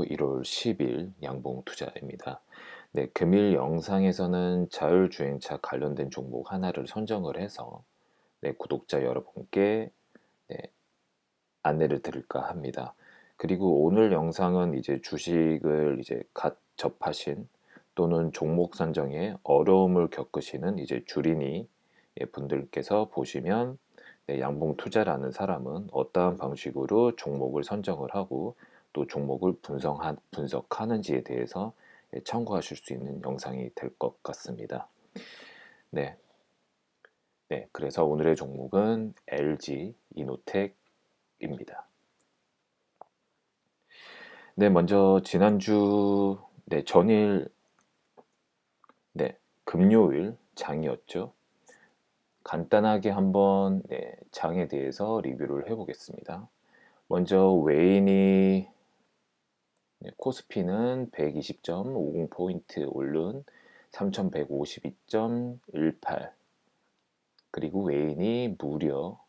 안녕하세요. 1월 10일 양봉 투자입니다. 네, 금일 영상에서는 자율주행차 관련된 종목 하나를 선정을 해서 구독자 여러분께 네, 안내를 드릴까 합니다. 그리고 오늘 영상은 이제 주식을 이제 갓 접하신 또는 종목 선정에 어려움을 겪으시는 이제 주린이 분들께서 보시면 양봉 투자라는 사람은 어떠한 방식으로 종목을 선정을 하고 또 종목을 분석하는지에 대해서 참고하실 수 있는 영상이 될 것 같습니다. 네, 그래서 오늘의 종목은 LG 이노텍입니다. 네, 먼저 지난주 전일 금요일 장이었죠. 간단하게 한번 장에 대해서 리뷰를 해보겠습니다. 먼저 외인이 코스피는 120.50포인트 오른 3152.18, 그리고 외인이 무려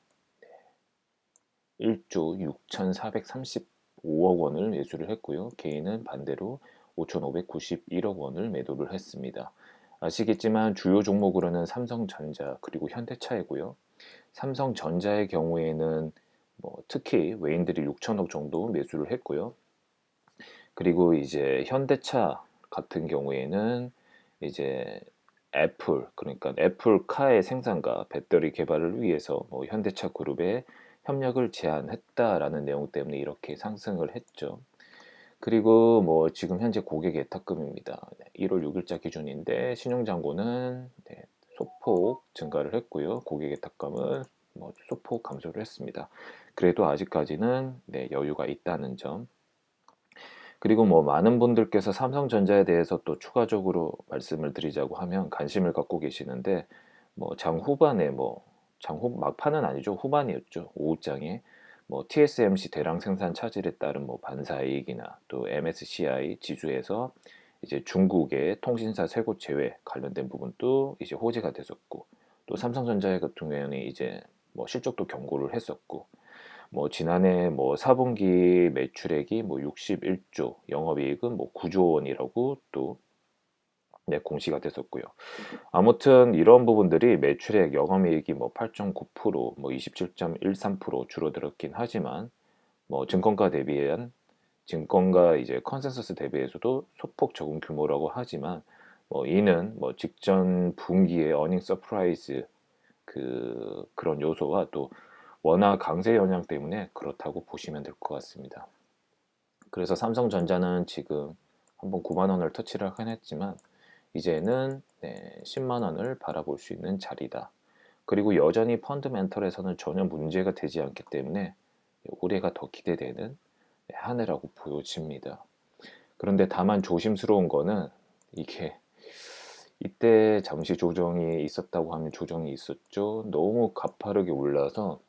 1조 6,435억 원을 매수를 했고요. 개인은 반대로 5,591억 원을 매도를 했습니다. 아시겠지만 주요 종목으로는 삼성전자 그리고 현대차이고요. 삼성전자의 경우에는 특히 외인들이 6천억 정도 매수를 했고요. 그리고 이제 현대차 같은 경우에는 이제 그러니까 애플카의 생산과 배터리 개발을 위해서 현대차 그룹에 협력을 제안했다라는 내용 때문에 이렇게 상승을 했죠. 그리고 지금 현재 고객 예탁금입니다. 1월 6일자 기준인데 신용잔고는 소폭 증가를 했고요. 고객 예탁금은 소폭 감소를 했습니다. 그래도 아직까지는 여유가 있다는 점. 그리고 많은 분들께서 삼성전자에 대해서 또 추가적으로 말씀을 드리자고 하면 관심을 갖고 계시는데 장 후반에 막판은 아니죠. 후반이었죠. 오후장에 TSMC 대량 생산 차질에 따른 반사이익이나 또 MSCI 지수에서 이제 중국의 통신사 쇄고 제외 관련된 부분도 이제 호재가 됐었고, 또 삼성전자 같은 경우에는 이제 실적도 경고를 했었고, 지난해 4분기 매출액이 61조, 영업이익은 9조 원이라고 또 공시가 됐었고요. 아무튼 이런 부분들이 매출액, 영업이익이 8.9%, 27.13% 줄어들었긴 하지만 증권가 이제 컨센서스 대비해서도 소폭 적은 규모라고 하지만 이는 직전 분기의 어닝 서프라이즈 그런 요소와 또 원화 강세 영향 때문에 그렇다고 보시면 될 것 같습니다. 그래서 삼성전자는 지금 한번 9만 원을 터치를 하긴 했지만 이제는 10만 원을 바라볼 수 있는 자리다. 그리고 여전히 펀드멘털에서는 전혀 문제가 되지 않기 때문에 올해가 더 기대되는 한 해라고 보여집니다. 그런데 다만 조심스러운 거는 이게 이때 잠시 조정이 있었다고 하면 조정이 있었죠. 너무 가파르게 올라서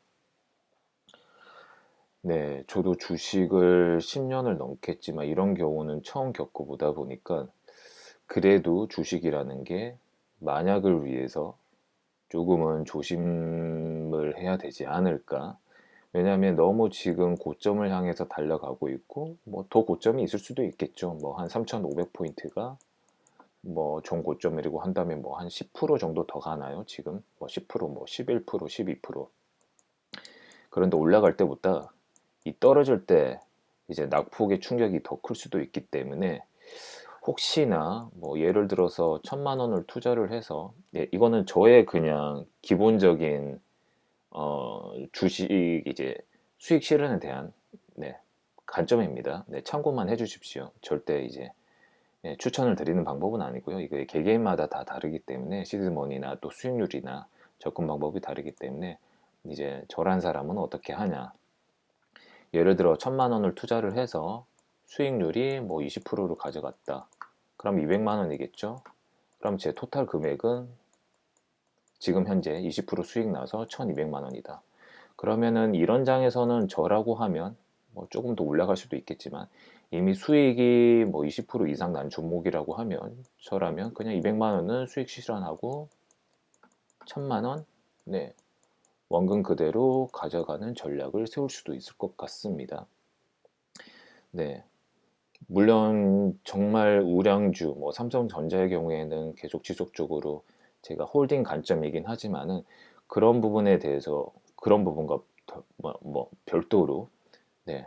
저도 주식을 10년을 넘겠지만 이런 경우는 처음 겪어보다 보니까 그래도 주식이라는 게 만약을 위해서 조금은 조심을 해야 되지 않을까. 왜냐하면 너무 지금 고점을 향해서 달려가고 있고 더 고점이 있을 수도 있겠죠. 한 3,500포인트가 전 고점이라고 한다면 한 10% 정도 더 가나요? 지금 10%, 11%, 12%. 그런데 올라갈 때보다 이 떨어질 때 이제 낙폭의 충격이 더 클 수도 있기 때문에 혹시나 예를 들어서 1,000만 원을 투자를 해서 이거는 저의 그냥 기본적인 주식 이제 수익 실현에 대한 관점입니다. 참고만 해주십시오. 절대 이제 추천을 드리는 방법은 아니고요. 이거 개개인마다 다 다르기 때문에 시드머니나 또 수익률이나 접근 방법이 다르기 때문에 이제 저란 사람은 어떻게 하냐. 예를 들어 1,000만 원을 투자를 해서 수익률이 20%를 가져갔다. 그럼 200만 원이겠죠? 그럼 제 토탈 금액은 지금 현재 20% 수익 나서 1,200만 원이다. 그러면은 이런 장에서는 저라고 하면 조금 더 올라갈 수도 있겠지만 이미 수익이 20% 이상 난 종목이라고 하면 저라면 그냥 200만 원은 수익 실현하고 1,000만 원 원금 그대로 가져가는 전략을 세울 수도 있을 것 같습니다. 물론 정말 우량주, 뭐 삼성전자의 경우에는 계속 지속적으로 제가 홀딩 관점이긴 하지만은 그런 부분에 대해서 그런 부분과 뭐 별도로 네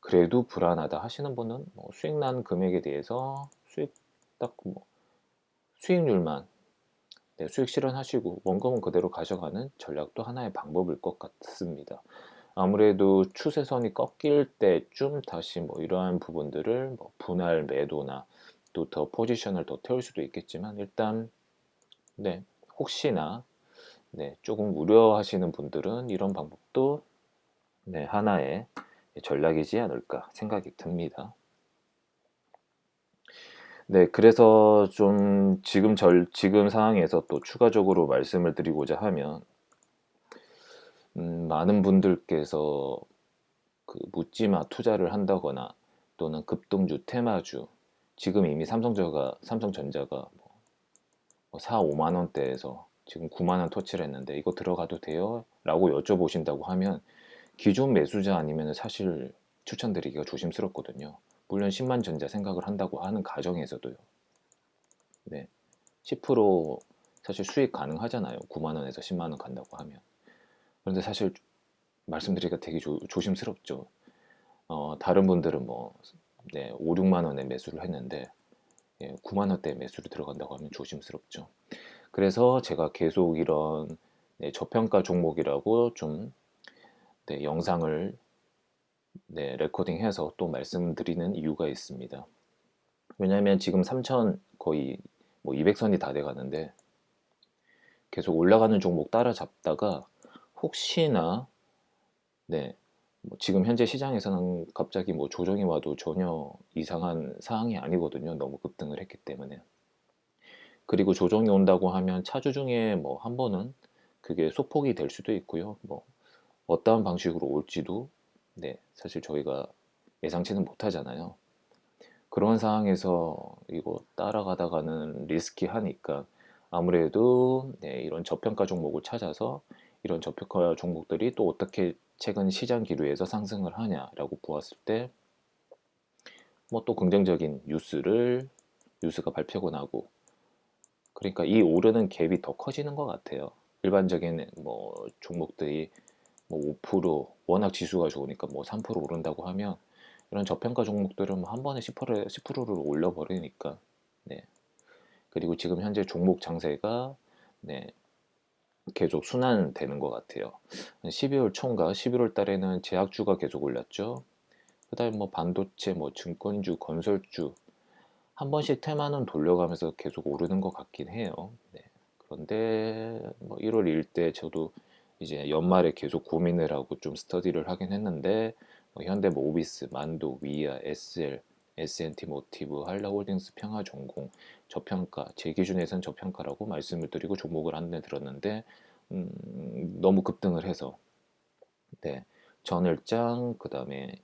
그래도 불안하다 하시는 분은 뭐 수익 난 금액에 대해서 수익 딱 뭐 수익률만 수익 실현하시고 원금은 그대로 가져가는 전략도 하나의 방법일 것 같습니다. 아무래도 추세선이 꺾일 때쯤 다시 뭐 이러한 부분들을 뭐 분할 매도나 또 더 포지션을 더 태울 수도 있겠지만 일단 네 혹시나 조금 우려하시는 분들은 이런 방법도 하나의 전략이지 않을까 생각이 듭니다. 네, 그래서 좀 지금 상황에서 또 추가적으로 말씀을 드리고자 하면 많은 분들께서 그 묻지마 투자를 한다거나 또는 급등주, 테마주 지금 이미 삼성전자가 뭐 4, 5만 원대에서 지금 9만 원 터치를 했는데 이거 들어가도 돼요? 라고 여쭤보신다고 하면 기존 매수자 아니면 사실 추천드리기가 조심스럽거든요. 물론 10만 전자 생각을 한다고 하는 가정에서도요. 네, 10% 사실 수익 가능하잖아요. 9만 원에서 10만 원 간다고 하면. 그런데 사실 말씀드리기가 되게 조심스럽죠. 다른 분들은 뭐 5, 6만 원에 매수를 했는데 9만 원대 매수를 들어간다고 하면 조심스럽죠. 그래서 제가 계속 이런 저평가 종목이라고 좀 영상을 레코딩해서 또 말씀드리는 이유가 있습니다. 왜냐하면 지금 3천 거의 뭐 200선이 다 돼가는데 계속 올라가는 종목 따라잡다가 혹시나 뭐 지금 현재 시장에서는 갑자기 뭐 조정이 와도 전혀 이상한 사항이 아니거든요. 너무 급등을 했기 때문에. 그리고 조정이 온다고 하면 차주 중에 뭐 한 번은 그게 소폭이 될 수도 있고요. 뭐 어떠한 방식으로 올지도 사실 저희가 예상치는 못하잖아요. 그런 상황에서 이거 따라가다가는 리스키하니까 아무래도 이런 저평가 종목을 찾아서 이런 저평가 종목들이 또 어떻게 최근 시장 기류에서 상승을 하냐라고 보았을 때 뭐 또 긍정적인 뉴스가 발표가 나고 그러니까 이 오르는 갭이 더 커지는 것 같아요. 일반적인 뭐 종목들이 뭐 5% 워낙 지수가 좋으니까 뭐 3% 오른다고 하면 이런 저평가 종목들은 뭐한 번에 10%를 올려버리니까 네. 그리고 지금 현재 종목 장세가 네, 계속 순환되는 것 같아요. 12월 초인가 11월 달에는 제약주가 계속 올랐죠. 그다음에 뭐 반도체, 뭐 증권주, 건설주 한 번씩 테마는 돌려가면서 계속 오르는 것 같긴 해요. 네. 그런데 뭐 1월 1일 때 저도 이제 연말에 계속 고민을 하고 좀 스터디를 하긴 했는데 뭐 현대모비스, 만도, 위아, SL, S&T 모티브, 한라홀딩스, 평화전공, 저평가, 제 기준에선 저평가라고 말씀을 드리고 종목을 안내 들었는데 너무 급등을 해서 전일장 그다음에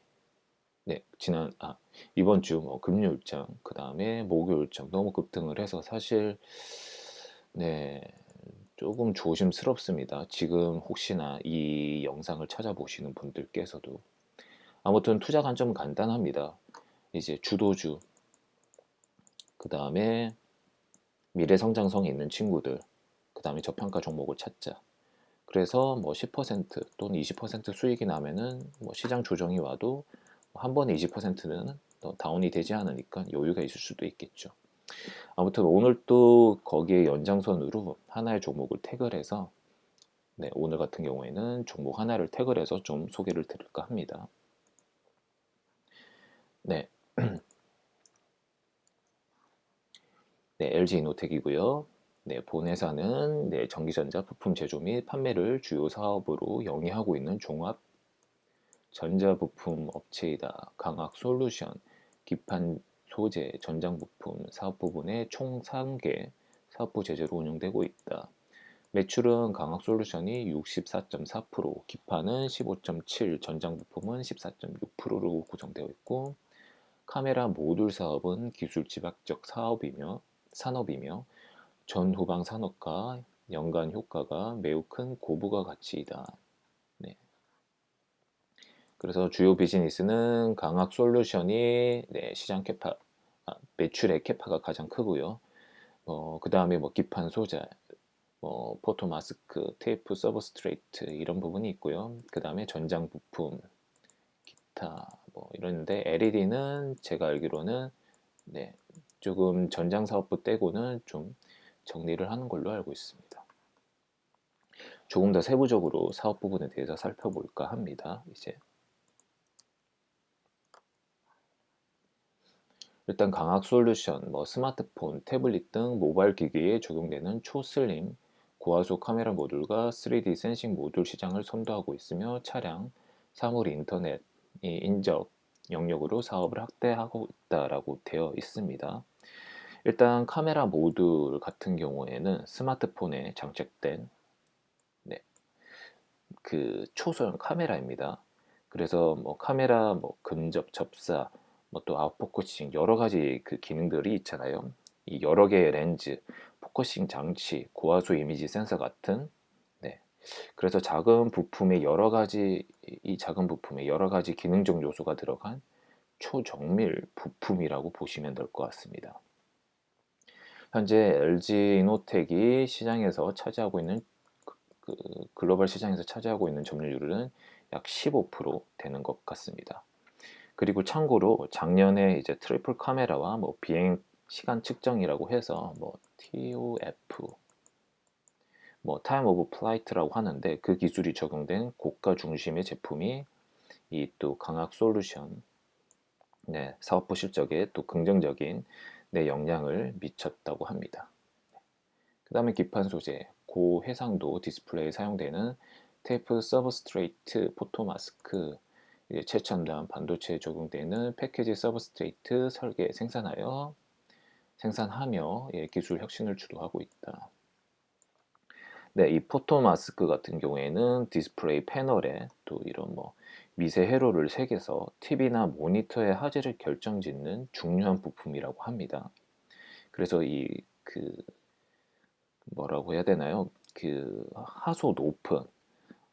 이번 주 뭐 금요일장 그다음에 목요일장 너무 급등을 해서 사실 네 조금 조심스럽습니다. 지금 혹시나 이 영상을 찾아보시는 분들께서도 아무튼 투자 관점은 간단합니다. 이제 주도주 그다음에 미래 성장성이 있는 친구들 그다음에 저평가 종목을 찾자. 그래서 뭐 10% 또는 20% 수익이 나면은 뭐 시장 조정이 와도 한 번에 20%는 다운이 되지 않으니까 여유가 있을 수도 있겠죠. 아무튼 오늘 또 거기에 연장선으로 하나의 종목을 태그를 해서 오늘 같은 경우에는 종목 하나를 태그를 해서 좀 소개를 드릴까 합니다. 네, LG이노텍이고요. 본회사는 전기전자 부품 제조 및 판매를 주요 사업으로 영위하고 있는 종합 전자부품 업체이다. 강학솔루션, 기판 소재, 전장부품 사업 부분의 총 3개 사업부 제재로 운영되고 있다. 매출은 강학솔루션이 64.4%, 기판은 15.7%, 전장부품은 14.6%로 구성되어 있고 카메라 모듈 사업은 기술 집약적 산업이며 전후방 산업과 연간 효과가 매우 큰 고부가 가치이다. 네. 그래서 주요 비즈니스는 광학 솔루션이 네, 매출의 캐파가 가장 크고요. 그 다음에 뭐 기판 소재, 포토 마스크, 테이프 서브스트레이트 이런 부분이 있고요. 그 다음에 전장 부품, 기타 뭐 이런데 LED는 제가 알기로는 네, 조금 전장 사업부 떼고는 좀 정리를 하는 걸로 알고 있습니다. 조금 더 세부적으로 사업 부분에 대해서 살펴볼까 합니다. 이제 일단 광학 솔루션, 뭐 스마트폰, 태블릿 등 모바일 기기에 적용되는 초슬림 고화소 카메라 모듈과 3D 센싱 모듈 시장을 선도하고 있으며 차량, 사물 인터넷, 인적 영역으로 사업을 확대하고 있다라고 되어 있습니다. 일단 카메라 모듈 같은 경우에는 스마트폰에 장착된 네, 그 초소형 카메라입니다. 그래서 뭐 카메라 뭐 근접 접사 뭐 또 아웃포커싱 여러 가지 그 기능들이 있잖아요. 이 여러 개의 렌즈, 포커싱 장치, 고화소 이미지 센서 같은 네. 그래서 작은 부품의 여러 가지 이 작은 부품에 여러 가지 기능적 요소가 들어간 초정밀 부품이라고 보시면 될 것 같습니다. 현재 LG 이노텍이 시장에서 차지하고 있는 그 글로벌 시장에서 차지하고 있는 점유율은 약 15% 되는 것 같습니다. 그리고 참고로 작년에 이제 트리플 카메라와 뭐 비행 시간 측정이라고 해서 뭐 TOF 뭐 타임 오브 플라이트라고 하는데 그 기술이 적용된 고가 중심의 제품이 이 또 광학 솔루션 네, 사업부 실적에 또 긍정적인 네, 영향을 미쳤다고 합니다. 그 다음에 기판 소재, 고해상도 디스플레이에 사용되는 테이프 서브스트레이트 포토 마스크, 최첨단 반도체에 적용되는 패키지 서브스트레이트 설계 생산하며 기술 혁신을 주도하고 있다. 네, 이 포토 마스크 같은 경우에는 디스플레이 패널에 또 이런 뭐 미세 회로를 새겨서 TV나 모니터의 화질을 결정짓는 중요한 부품이라고 합니다. 그래서 이 그 뭐라고 해야 되나요? 그 하소 높은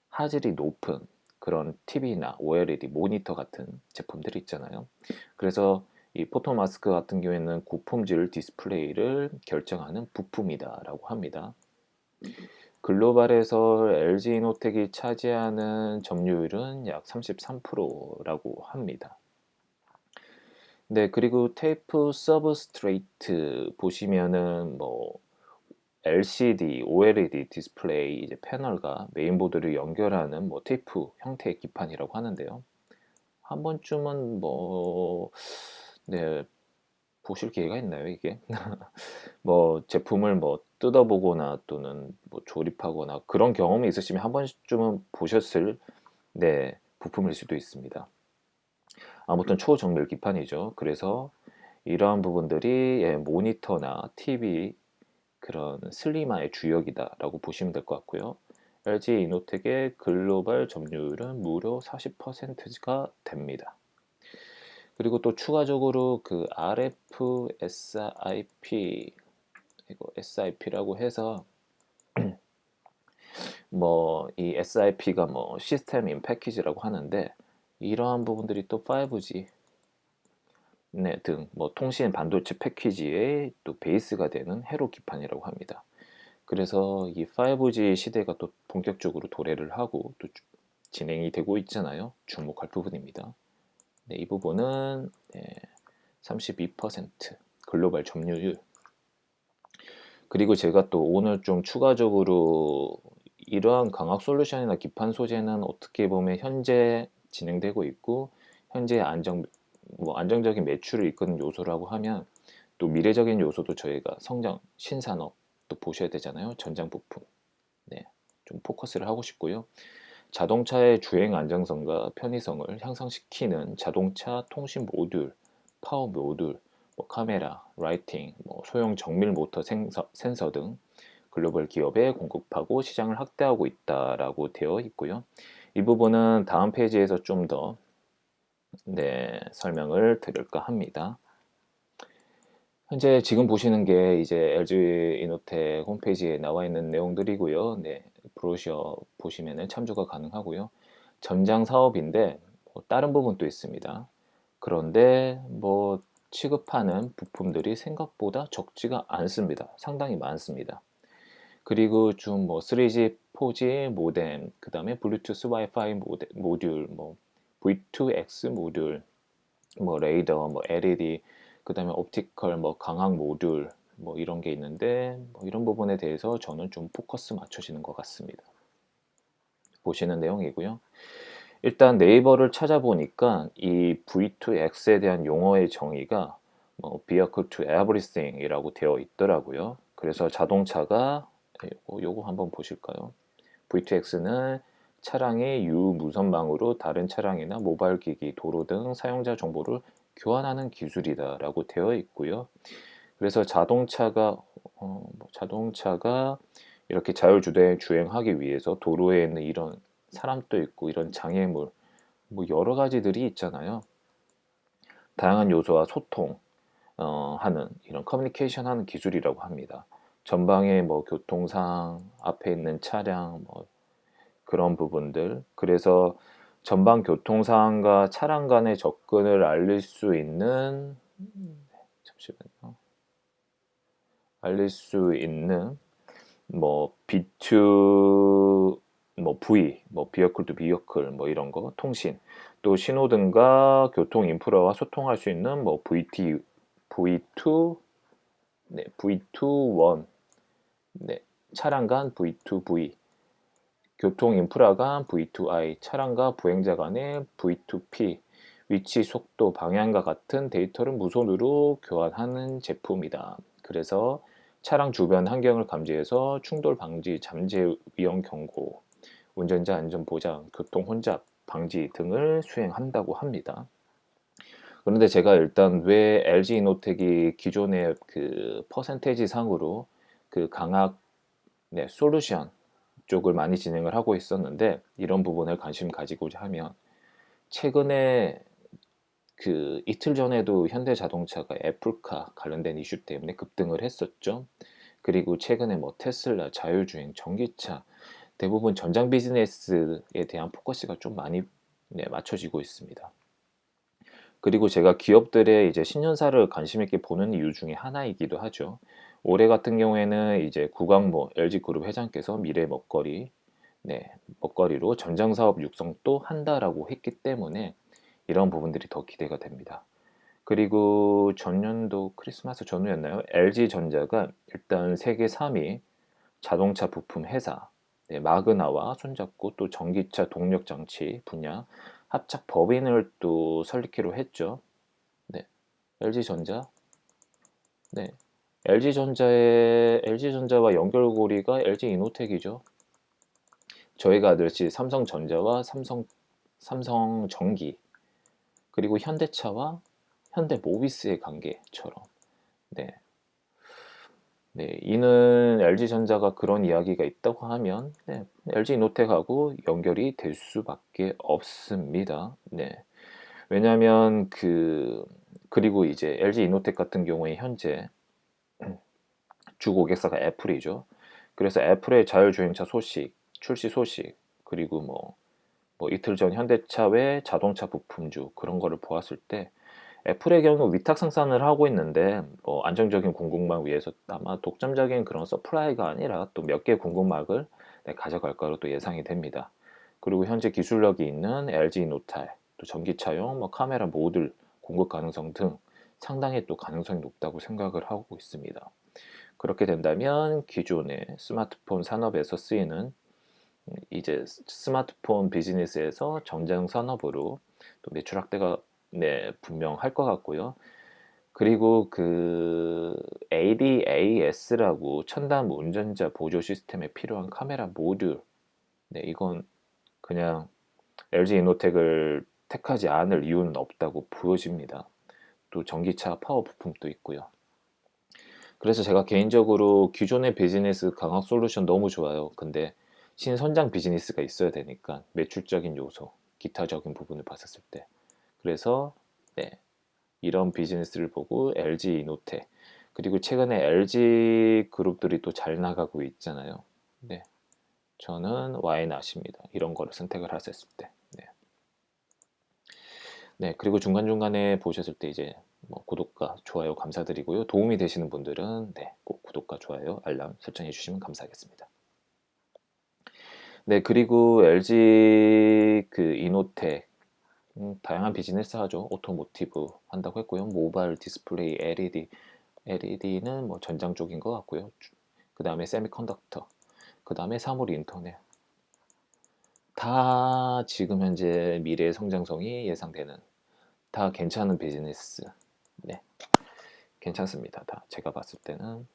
화질이 높은 그런 TV나 OLED 모니터 같은 제품들이 있잖아요. 그래서 이 포토 마스크 같은 경우에는 고품질 디스플레이를 결정하는 부품이다라고 합니다. 글로벌에서 LG이노텍이 차지하는 점유율은 약 33%라고 합니다. 네, 그리고 테이프 서브스트레이트 보시면은 뭐 LCD, OLED 디스플레이 이제 패널과 메인보드를 연결하는 뭐 테이프 형태의 기판이라고 하는데요. 한 번쯤은 뭐 네, 보실 기회가 있나요, 이게? 뭐 제품을 뭐 뜯어보거나 또는 뭐 조립하거나 그런 경험이 있으시면 한 번쯤은 보셨을 네, 부품일 수도 있습니다. 아무튼 초정밀 기판이죠. 그래서 이러한 부분들이 모니터나 TV 그런 슬리마의 주역이다라고 보시면 될 것 같고요. LG 이노텍의 글로벌 점유율은 무려 40%가 됩니다. 그리고 또 추가적으로 그 RFSIP 이거 SIP라고 해서 뭐 이 SIP가 뭐 시스템 인 패키지라고 하는데 이러한 부분들이 또 5G 네, 등 뭐 통신 반도체 패키지의 또 베이스가 되는 회로 기판이라고 합니다. 그래서 이 5G 시대가 또 본격적으로 도래를 하고 또 진행이 되고 있잖아요. 주목할 부분입니다. 네, 이 부분은 네, 32% 글로벌 점유율. 그리고 제가 또 오늘 좀 추가적으로 이러한 광학 솔루션이나 기판 소재는 어떻게 보면 현재 진행되고 있고 현재 안정적인 매출을 이끄는 요소라고 하면 또 미래적인 요소도 저희가 성장, 신산업 또 보셔야 되잖아요. 전장 부품. 네, 좀 포커스를 하고 싶고요. 자동차의 주행 안정성과 편의성을 향상시키는 자동차 통신 모듈, 파워 모듈, 뭐 카메라, 라이팅, 뭐 소형 정밀 모터 센서 등 글로벌 기업에 공급하고 시장을 확대하고 있다라고 되어 있고요. 이 부분은 다음 페이지에서 좀 더 네, 설명을 드릴까 합니다. 현재 지금 보시는 게 이제 LG 이노텍 홈페이지에 나와 있는 내용들이고요. 네, 브로셔 보시면은 참조가 가능하고요. 전장 사업인데 다른 부분도 있습니다. 그런데 뭐 취급하는 부품들이 생각보다 적지가 않습니다. 상당히 많습니다. 그리고 좀 뭐 3G, 4G 모뎀, 그 다음에 블루투스 와이파이 모듈, 뭐 V2X 모듈, 뭐 레이더, 뭐 LED, 그 다음에 옵티컬, 뭐 강학 모듈, 뭐 이런 게 있는데, 뭐 이런 부분에 대해서 저는 좀 포커스 맞춰지는 것 같습니다. 보시는 내용이고요. 일단 네이버를 찾아보니까 이 V2X에 대한 용어의 정의가 뭐 Vehicle to Everything 이라고 되어 있더라고요. 그래서 자동차가 요거 한번 보실까요? V2X는 차량의 유무선망으로 다른 차량이나 모바일 기기, 도로 등 사용자 정보를 교환하는 기술이다 라고 되어 있고요. 그래서 자동차가 이렇게 자율주행 주행하기 위해서 도로에 있는 이런 사람도 있고 이런 장애물 뭐 여러 가지들이 있잖아요. 다양한 요소와 소통 하는 이런 커뮤니케이션 하는 기술이라고 합니다. 전방에 뭐 교통상, 앞에 있는 차량 뭐 그런 부분들. 그래서 전방 교통상과 차량 간의 접근을 알릴 수 있는 잠시만요. 알릴 수 있는 뭐 B2 뭐 V, 뭐 vehicle to vehicle 뭐 이런 거 통신, 또 신호등과 교통 인프라와 소통할 수 있는 뭐 V2, 네, V2.1, 네, 차량 간 V2V, 교통 인프라 간 V2I, 차량과 보행자 간의 V2P, 위치, 속도, 방향과 같은 데이터를 무선으로 교환하는 제품이다. 그래서 차량 주변 환경을 감지해서 충돌 방지, 잠재 위험 경고, 운전자 안전 보장, 교통 혼잡 방지 등을 수행한다고 합니다. 그런데 제가 일단 왜 LG 이노텍이 기존의 그 퍼센테이지 상으로 그 강학 솔루션 쪽을 많이 진행을 하고 있었는데 이런 부분을 관심 가지고자 하면 최근에 그 이틀 전에도 현대자동차가 애플카 관련된 이슈 때문에 급등을 했었죠. 그리고 최근에 뭐 테슬라, 자율주행, 전기차 대부분 전장 비즈니스에 대한 포커스가 좀 많이 맞춰지고 있습니다. 그리고 제가 기업들의 이제 신년사를 관심 있게 보는 이유 중에 하나이기도 하죠. 올해 같은 경우에는 이제 구광모 LG그룹 회장께서 미래 먹거리로 전장 사업 육성도 한다라고 했기 때문에 이런 부분들이 더 기대가 됩니다. 그리고 전년도 크리스마스 전후였나요? LG전자가 일단 세계 3위 자동차 부품 회사 마그나와 손잡고 또 전기차 동력 장치 분야 합작 법인을 또 설립키로 했죠. 네, LG전자. 네, LG전자와 연결고리가 LG이노텍이죠. 저희가 알듯이 삼성전자와 삼성전기 그리고 현대차와 현대모비스의 관계처럼 네, 이는 LG전자가 그런 이야기가 있다고 하면 LG이노텍하고 연결이 될 수밖에 없습니다. 네. 왜냐하면 그리고 이제 LG이노텍 같은 경우에 현재 주 고객사가 애플이죠. 그래서 애플의 자율주행차 출시 소식, 그리고 뭐 이틀 전 현대차 외 자동차 부품주 그런 거를 보았을 때 애플의 경우 위탁 생산을 하고 있는데 뭐 안정적인 공급망 위해서 아마 독점적인 그런 서플라이가 아니라 또 몇 개 공급망을 가져갈 거로 또 예상이 됩니다. 그리고 현재 기술력이 있는 LG 노탈, 또 전기차용 뭐 카메라 모듈 공급 가능성 등 상당히 또 가능성이 높다고 생각을 하고 있습니다. 그렇게 된다면 기존의 스마트폰 산업에서 쓰이는 이제 스마트폰 비즈니스에서 전장 산업으로 또 매출 확대가 분명할 것 같고요. 그리고 그 ADAS라고 첨단 운전자 보조 시스템에 필요한 카메라 모듈, 이건 그냥 LG 이노텍을 택하지 않을 이유는 없다고 보여집니다. 또 전기차 파워 부품도 있고요. 그래서 제가 개인적으로 기존의 비즈니스 강학 솔루션 너무 좋아요. 근데 신선장 비즈니스가 있어야 되니까 매출적인 요소, 기타적인 부분을 봤었을 때. 그래서 네, 이런 비즈니스를 보고 LG 이노텍 그리고 최근에 LG 그룹들이 또 잘 나가고 있잖아요. 네, 저는 Y낫입니다. 이런 거를 선택을 하셨을 때. 네. 네, 그리고 중간중간에 보셨을 때 이제 뭐 구독과 좋아요 감사드리고요. 도움이 되시는 분들은 네, 꼭 구독과 좋아요, 알람 설정해 주시면 감사하겠습니다. 네, 그리고 LG 그 이노텍 다양한 비즈니스 하죠. 오토모티브 한다고 했고요. 모바일 디스플레이 LED는 뭐 전장 쪽인 것 같고요. 그 다음에 세미컨덕터, 그 다음에 사물 인터넷. 다 지금 현재 미래의 성장성이 예상되는 다 괜찮은 비즈니스. 네, 괜찮습니다. 다 제가 봤을 때는.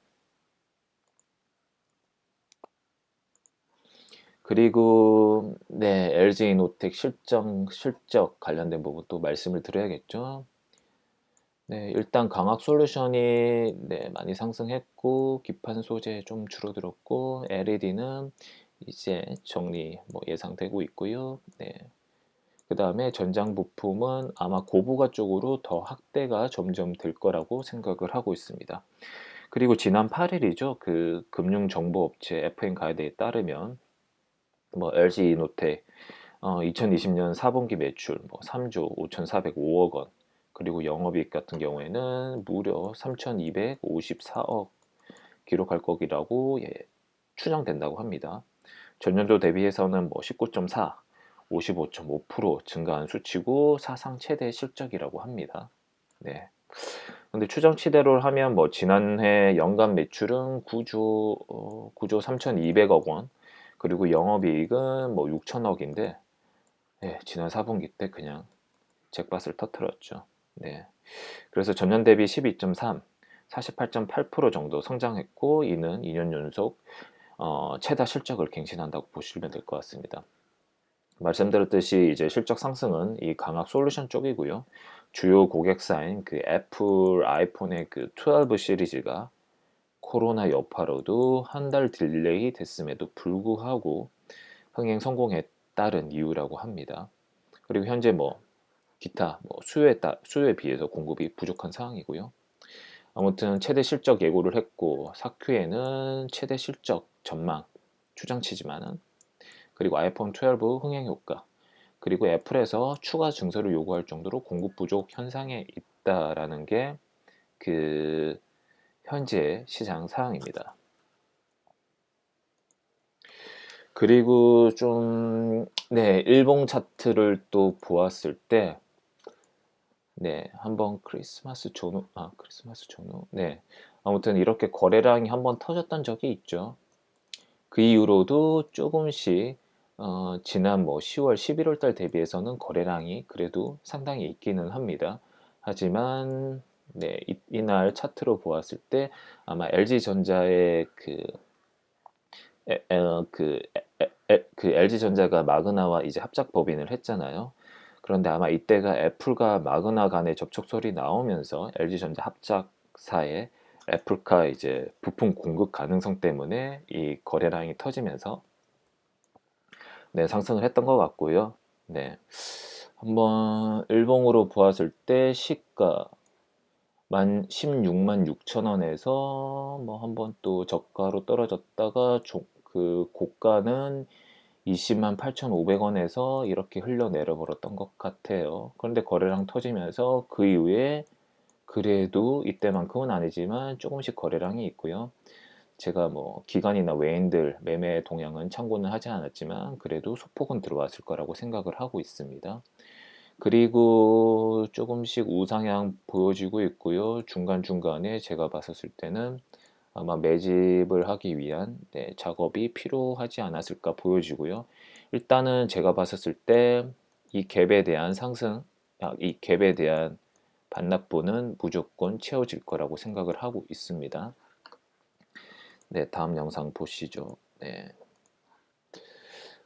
그리고 네, LG이노텍 실적 관련된 부분도 말씀을 드려야겠죠. 네, 일단 강학 솔루션이 네, 많이 상승했고 기판 소재 좀 줄어들었고 LED는 이제 정리 뭐 예상되고 있고요. 네. 그다음에 전장 부품은 아마 고부가 쪽으로 더 확대가 점점 될 거라고 생각을 하고 있습니다. 그리고 지난 8일이죠. 그 금융정보업체 FN 가이드에 따르면 뭐 LG이노텍 2020년 4분기 매출 뭐 3조 5,405억 원, 그리고 영업이익 같은 경우에는 무려 3,254억 기록할 거기라고 예, 추정된다고 합니다. 전년도 대비해서는 뭐 19.4, 55.5% 증가한 수치고 사상 최대 실적이라고 합니다. 네. 근데 추정치대로 하면 뭐 지난해 연간 매출은 9조 3,200억 원, 그리고 영업이익은 뭐 6천억인데 네, 지난 4분기 때 그냥 잭팟을 터뜨렸죠. 네. 그래서 전년 대비 12.3, 48.8% 정도 성장했고 이는 2년 연속 최다 실적을 갱신한다고 보시면 될 것 같습니다. 말씀드렸듯이 이제 실적 상승은 이 강학 솔루션 쪽이고요. 주요 고객사인 그 애플 아이폰의 그 12 시리즈가 코로나 여파로도 한 달 딜레이 됐음에도 불구하고 흥행 성공에 따른 이유라고 합니다. 그리고 현재 뭐 기타 뭐 수요에 비해서 공급이 부족한 상황이고요. 아무튼 최대 실적 예고를 했고 사큐에는 최대 실적 전망 추정치지만은, 그리고 아이폰 12 흥행 효과, 그리고 애플에서 추가 증설을 요구할 정도로 공급 부족 현상에 있다라는 게 그 현재 시장 상황입니다. 그리고 좀 네, 일봉 차트를 또 보았을 때 네, 한번 크리스마스 전후. 네. 아무튼 이렇게 거래량이 한번 터졌던 적이 있죠. 그 이후로도 조금씩 지난 뭐 10월, 11월 달 대비해서는 거래량이 그래도 상당히 있기는 합니다. 하지만 네, 이날 차트로 보았을 때 아마 LG전자의 그 LG전자가 마그나와 이제 합작 법인을 했잖아요. 그런데 아마 이때가 애플과 마그나 간의 접촉설이 나오면서 LG전자 합작사의 애플카 이제 부품 공급 가능성 때문에 이 거래량이 터지면서 네, 상승을 했던 것 같고요. 네. 한번 일봉으로 보았을 때 시가 16만 6천 원에서 뭐 한번 또 저가로 떨어졌다가 그 고가는 20만 8,500원에서 이렇게 흘러내려 버렸던 것 같아요. 그런데 거래량 터지면서 그 이후에 그래도 이때만큼은 아니지만 조금씩 거래량이 있고요. 제가 뭐 기관이나 외인들 매매 동향은 참고는 하지 않았지만 그래도 소폭은 들어왔을 거라고 생각을 하고 있습니다. 그리고 조금씩 우상향 보여지고 있고요. 중간중간에 제가 봤었을 때는 아마 매집을 하기 위한 네, 작업이 필요하지 않았을까 보여지고요. 일단은 제가 봤었을 때 이 갭에 대한 이 갭에 대한 반납부는 무조건 채워질 거라고 생각을 하고 있습니다. 네, 다음 영상 보시죠. 네.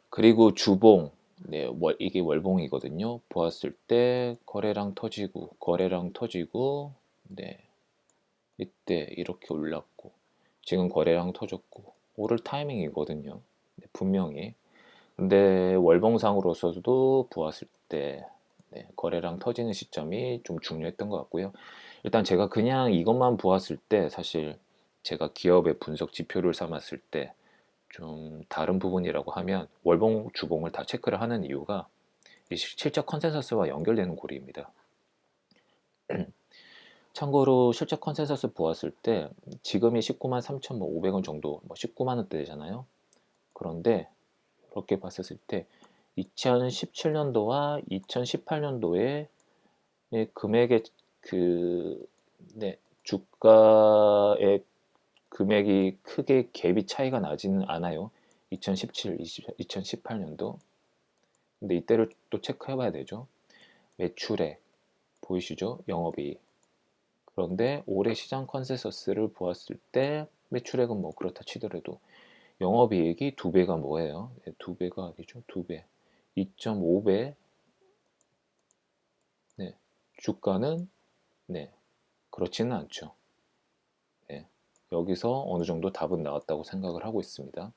그리고 주봉, 네, 이게 월봉이거든요. 보았을 때 거래량 터지고, 네, 이때 이렇게 올랐고, 지금 거래량 터졌고, 오를 타이밍이거든요. 네, 분명히. 근데 월봉상으로서도 보았을 때, 네, 거래량 터지는 시점이 좀 중요했던 것 같고요. 일단 제가 그냥 이것만 보았을 때, 사실 제가 기업의 분석 지표를 삼았을 때, 좀 다른 부분이라고 하면 월봉, 주봉을 다 체크를 하는 이유가 이 실적 컨센서스와 연결되는 고리입니다. 참고로 실적 컨센서스 보았을 때 지금이 19만 3,500원 정도, 19만 원대잖아요. 그런데 이렇게 봤을 때 2017년도와 2018년도에 금액의 그 주가의 금액이 크게 갭이 차이가 나지는 않아요. 2017, 2018년도. 근데 이때를 또 체크해 봐야 되죠. 매출액 보이시죠? 영업이익. 그런데 올해 시장 컨센서스를 보았을 때 매출액은 뭐 그렇다 치더라도 영업이익이 2배가 뭐예요? 2배가 아니죠. 2배. 2.5배. 네. 주가는 그렇지는 않죠. 여기서 어느 정도 답은 나왔다고 생각을 하고 있습니다.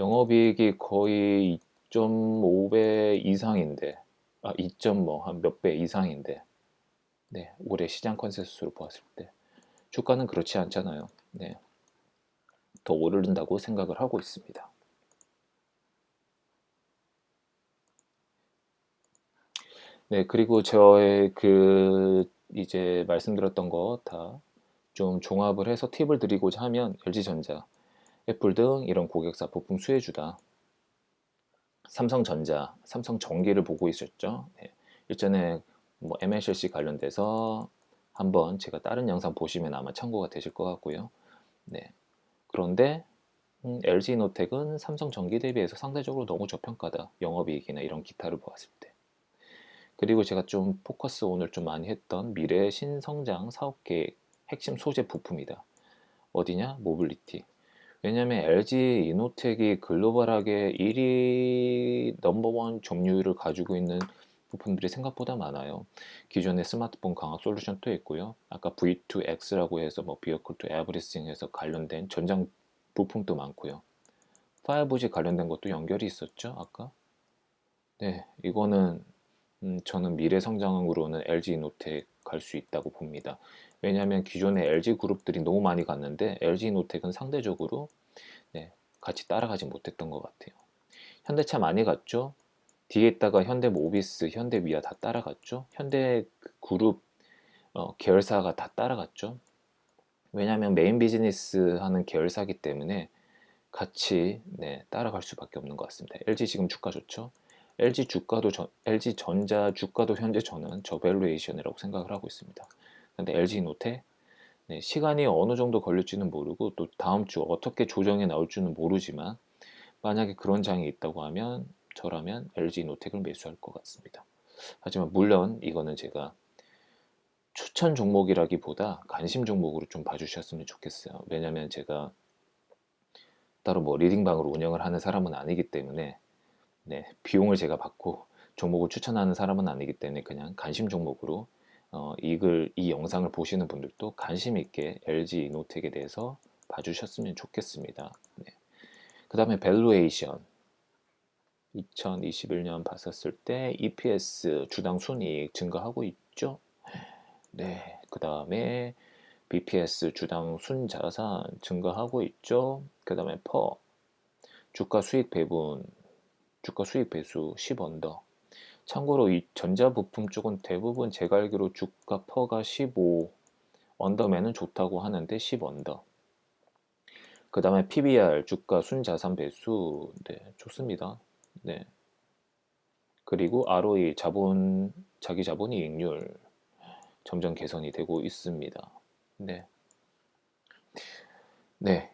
영업이익이 거의 2.5배 이상인데, 2점 한 몇 배 이상인데, 올해 시장 컨센서스로 보았을 때 주가는 그렇지 않잖아요. 더 오른다고 생각을 하고 있습니다. 그리고 저의 이제 말씀드렸던 거 다 좀 종합을 해서 팁을 드리고자 하면 LG전자, 애플 등 이런 고객사 부품 수혜주다. 삼성전자, 삼성전기를 보고 있었죠. 일전에 MLCC 관련돼서 한번 제가 다른 영상 보시면 아마 참고가 되실 것 같고요. 그런데 LG노텍은 삼성전기 대비해서 상대적으로 너무 저평가다. 영업이익이나 이런 기타를 보았을 때. 그리고 제가 좀 포커스 오늘 좀 많이 했던 미래 신성장 사업계획 핵심 소재 부품이다. 어디냐? 모빌리티. 왜냐하면 LG 이노텍이 글로벌하게 1위 넘버원 점유율을 가지고 있는 부품들이 생각보다 많아요. 기존의 스마트폰 광학 솔루션도 있고요. 아까 V2X라고 해서 Vehicle to Everything 해서 관련된 전장 부품도 많고요. 5G 관련된 것도 연결이 있었죠, 아까? 이거는 저는 미래 성장으로는 LG 이노텍 갈 수 있다고 봅니다. 왜냐하면 기존의 LG 그룹들이 너무 많이 갔는데 LG 이노텍은 상대적으로 같이 따라가지 못했던 것 같아요. 현대차 많이 갔죠. 뒤에 있다가 현대모비스, 현대위아 다 따라갔죠. 현대 그룹 계열사가 다 따라갔죠. 왜냐하면 메인 비즈니스 하는 계열사기 때문에 같이 따라갈 수밖에 없는 것 같습니다. LG 지금 주가 좋죠. LG 전자 주가도 현재 저는 저밸류에이션이라고 생각을 하고 있습니다. 근데 LG 노텍 시간이 어느 정도 걸릴지는 모르고 또 다음 주 어떻게 조정이 나올지는 모르지만 만약에 그런 장이 있다고 하면 저라면 LG 노텍을 매수할 것 같습니다. 하지만 물론 이거는 제가 추천 종목이라기보다 관심 종목으로 좀 봐주셨으면 좋겠어요. 왜냐면 제가 따로 리딩방으로 운영을 하는 사람은 아니기 때문에 비용을 제가 받고 종목을 추천하는 사람은 아니기 때문에 그냥 관심 종목으로 이 영상을 보시는 분들도 관심 있게 LG 이노텍에 대해서 봐주셨으면 좋겠습니다. 그 다음에 밸류에이션 2021년 봤었을 때 EPS 주당 순이익 증가하고 있죠. 그 다음에 BPS 주당 순자산 증가하고 있죠. 그 다음에 주가 수익 배분 주가 수익 배수 10언더. 참고로 이 전자부품 쪽은 대부분 제가 알기로 주가 퍼가 15 언더면은 좋다고 하는데 10언더. 그 다음에 PBR 주가 순자산 배수 좋습니다. 그리고 ROE 자기 자본 이익률 점점 개선이 되고 있습니다.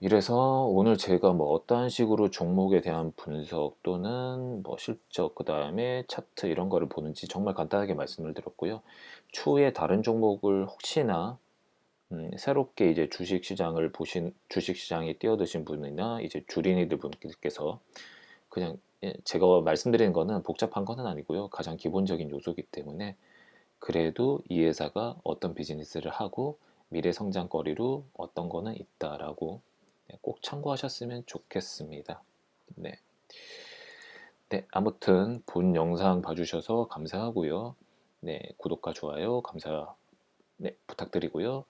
이래서 오늘 제가 어떠한 식으로 종목에 대한 분석 또는 실적, 그 다음에 차트 이런 거를 보는지 정말 간단하게 말씀을 드렸고요. 추후에 다른 종목을 혹시나 새롭게 이제 주식시장에 뛰어드신 분이나 이제 주린이들 분께서 그냥 제가 말씀드리는 거는 복잡한 거는 아니고요. 가장 기본적인 요소이기 때문에 그래도 이 회사가 어떤 비즈니스를 하고 미래 성장거리로 어떤 거는 있다라고 꼭 참고하셨으면 좋겠습니다. 아무튼 본 영상 봐주셔서 감사하고요. 구독과 좋아요 부탁드리고요.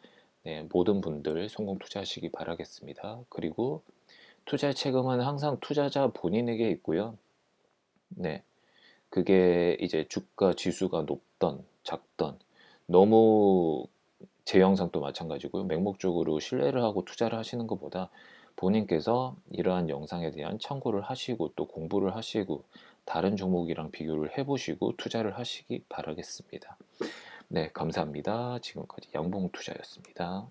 모든 분들 성공 투자하시기 바라겠습니다. 그리고 투자의 책임은 항상 투자자 본인에게 있고요. 그게 이제 주가 지수가 높던 작던 너무 제 영상도 마찬가지고요. 맹목적으로 신뢰를 하고 투자를 하시는 것보다 본인께서 이러한 영상에 대한 참고를 하시고 또 공부를 하시고 다른 종목이랑 비교를 해보시고 투자를 하시기 바라겠습니다. 네, 감사합니다. 지금까지 양봉투자였습니다.